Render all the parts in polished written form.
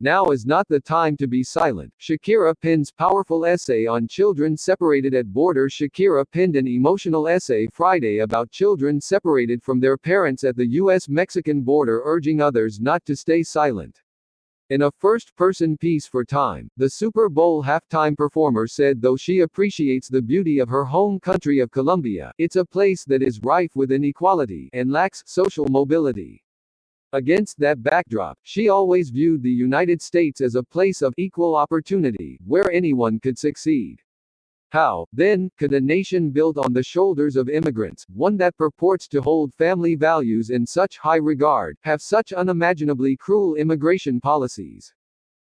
Now is not the time to be silent. Shakira pins powerful essay on children separated at border. Shakira penned an emotional essay Friday about children separated from their parents at the U.S. Mexican border, urging others not to stay silent. In a first-person piece for Time, the Super Bowl halftime performer said though she appreciates the beauty of her home country of Colombia, it's a place that is rife with inequality and lacks social mobility. Against that backdrop, she always viewed the United States as a place of equal opportunity, where anyone could succeed. How, then, could a nation built on the shoulders of immigrants, one that purports to hold family values in such high regard, have such unimaginably cruel immigration policies?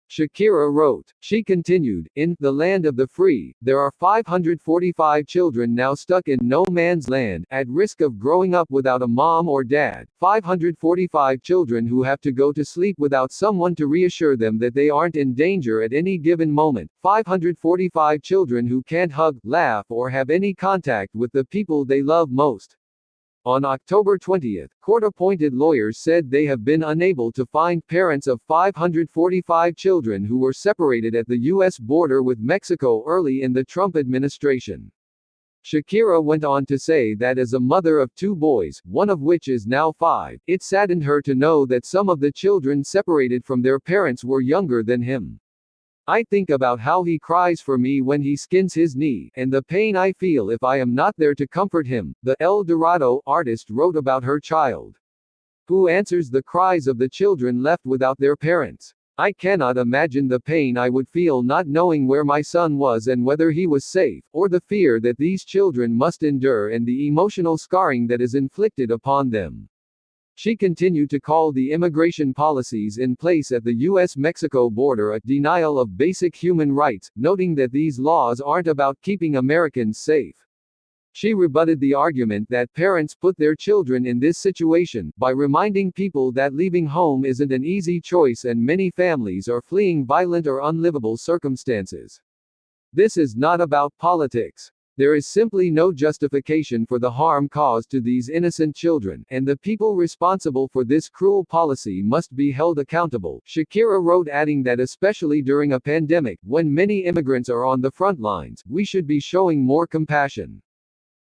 Shakira wrote. She continued, in the land of the free, there are 545 children now stuck in no man's land, at risk of growing up without a mom or dad, 545 children who have to go to sleep without someone to reassure them that they aren't in danger at any given moment, 545 children who can't hug, laugh, or have any contact with the people they love most. On October 20, court-appointed lawyers said they have been unable to find parents of 545 children who were separated at the U.S. border with Mexico early in the Trump administration. Shakira went on to say that as a mother of two boys, one of which is now 5, it saddened her to know that some of the children separated from their parents were younger than him. I think about how he cries for me when he skins his knee, and the pain I feel if I am not there to comfort him, the El Dorado artist wrote about her child. Who answers the cries of the children left without their parents? I cannot imagine the pain I would feel not knowing where my son was and whether he was safe, or the fear that these children must endure and the emotional scarring that is inflicted upon them. She continued to call the immigration policies in place at the U.S.-Mexico border a denial of basic human rights, noting that these laws aren't about keeping Americans safe. She rebutted the argument that parents put their children in this situation, by reminding people that leaving home isn't an easy choice and many families are fleeing violent or unlivable circumstances. This is not about politics. There is simply no justification for the harm caused to these innocent children, and the people responsible for this cruel policy must be held accountable, Shakira wrote, adding that especially during a pandemic, when many immigrants are on the front lines, we should be showing more compassion.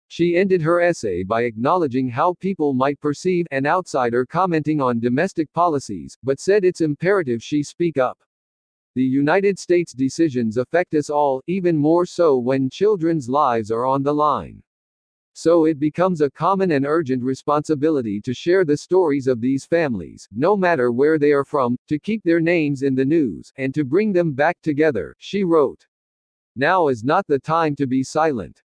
She ended her essay by acknowledging how people might perceive an outsider commenting on domestic policies, but said it's imperative she speak up. The United States' decisions affect us all, even more so when children's lives are on the line. So it becomes a common and urgent responsibility to share the stories of these families, no matter where they are from, to keep their names in the news, and to bring them back together, she wrote. Now is not the time to be silent.